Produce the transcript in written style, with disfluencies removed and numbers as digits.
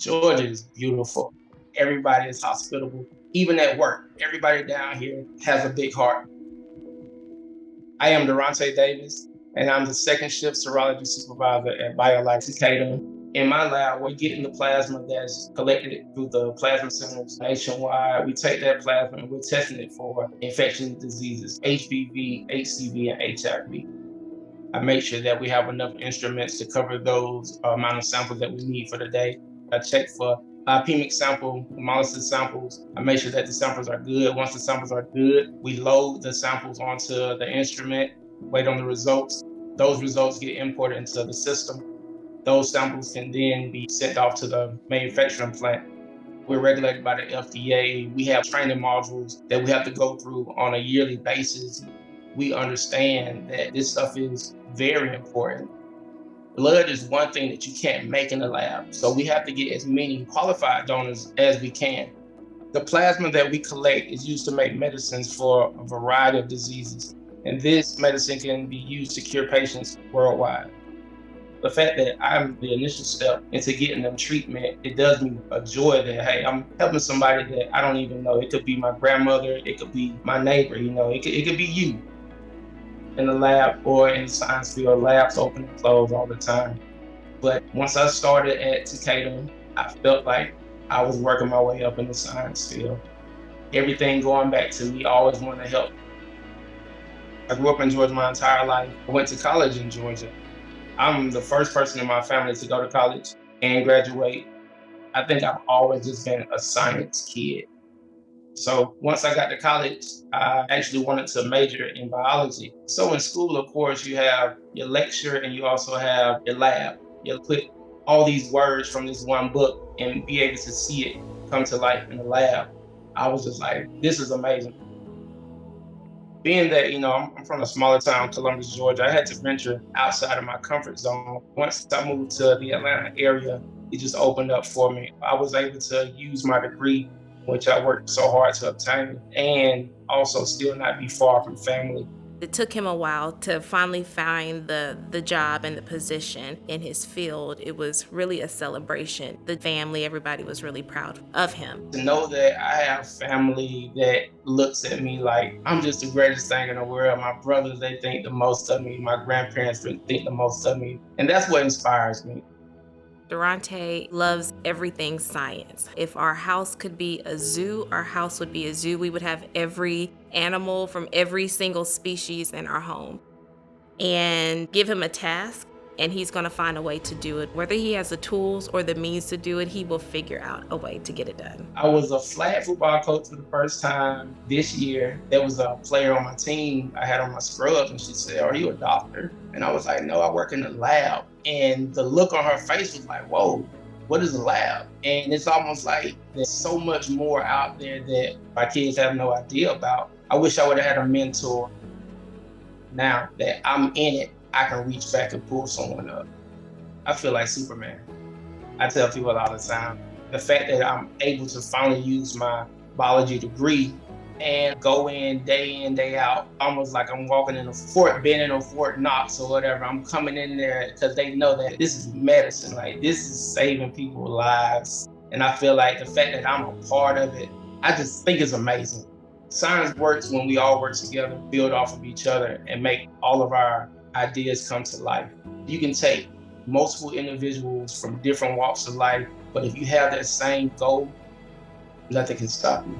Georgia is beautiful. Everybody is hospitable. Even at work, everybody down here has a big heart. I am Derante Davis, and I'm the second shift serology supervisor at BioLife Decatur. In my lab, we're getting the plasma that's collected through the plasma centers nationwide. We take that plasma and we're testing it for infectious diseases, HPV, HCV, and HIV. I make sure that we have enough instruments to cover those amount of samples that we need for the day. I check for lipemic sample, hemolysis samples. I make sure that the samples are good. Once the samples are good, we load the samples onto the instrument, wait on the results. Those results get imported into the system. Those samples can then be sent off to the manufacturing plant. We're regulated by the FDA. We have training modules that we have to go through on a yearly basis. We understand that this stuff is very important. Blood is one thing that you can't make in the lab. So we have to get as many qualified donors as we can. The plasma that we collect is used to make medicines for a variety of diseases. And this medicine can be used to cure patients worldwide. The fact that I'm the initial step into getting them treatment, it does me a joy that, hey, I'm helping somebody that I don't even know. It could be my grandmother, it could be my neighbor, it could be you. In the lab or in the science field, labs open and close all the time. But once I started at Decatur, I felt like I was working my way up in the science field. Everything going back to me, always wanting to help. I grew up in Georgia my entire life. I went to college in Georgia. I'm the first person in my family to go to college and graduate. I think I've always just been a science kid. So once I got to college, I actually wanted to major in biology. So in school, of course, you have your lecture and you also have your lab. You'll put all these words from this one book and be able to see it come to life in the lab. I was just like, this is amazing. Being that, I'm from a smaller town, Columbus, Georgia, I had to venture outside of my comfort zone. Once I moved to the Atlanta area, it just opened up for me. I was able to use my degree, which I worked so hard to obtain, and also still not be far from family. It took him a while to finally find the job and the position in his field. It was really a celebration. The family, everybody was really proud of him. To know that I have family that looks at me like I'm just the greatest thing in the world. My brothers, they think the most of me. My grandparents think the most of me. And that's what inspires me. Derante loves everything science. If our house could be a zoo, our house would be a zoo. We would have every animal from every single species in our home. And give him a task, and he's going to find a way to do it. Whether he has the tools or the means to do it, he will figure out a way to get it done. I was a flag football coach for the first time this year. There was a player on my team I had on my scrubs, and she said, "Are you a doctor?" And I was like, "No, I work in the lab." And the look on her face was like, "Whoa, what is a lab?" And it's almost like there's so much more out there that my kids have no idea about. I wish I would have had a mentor. Now that I'm in it, I can reach back and pull someone up. I feel like Superman. I tell people all the time, the fact that I'm able to finally use my biology degree and go in, day out, almost like I'm walking in a Fort Benning or Fort Knox or whatever. I'm coming in there because they know that this is medicine. Like, this is saving people's lives. And I feel like the fact that I'm a part of it, I just think it's amazing. Science works when we all work together, build off of each other, and make all of our ideas come to life. You can take multiple individuals from different walks of life, but if you have that same goal, nothing can stop you.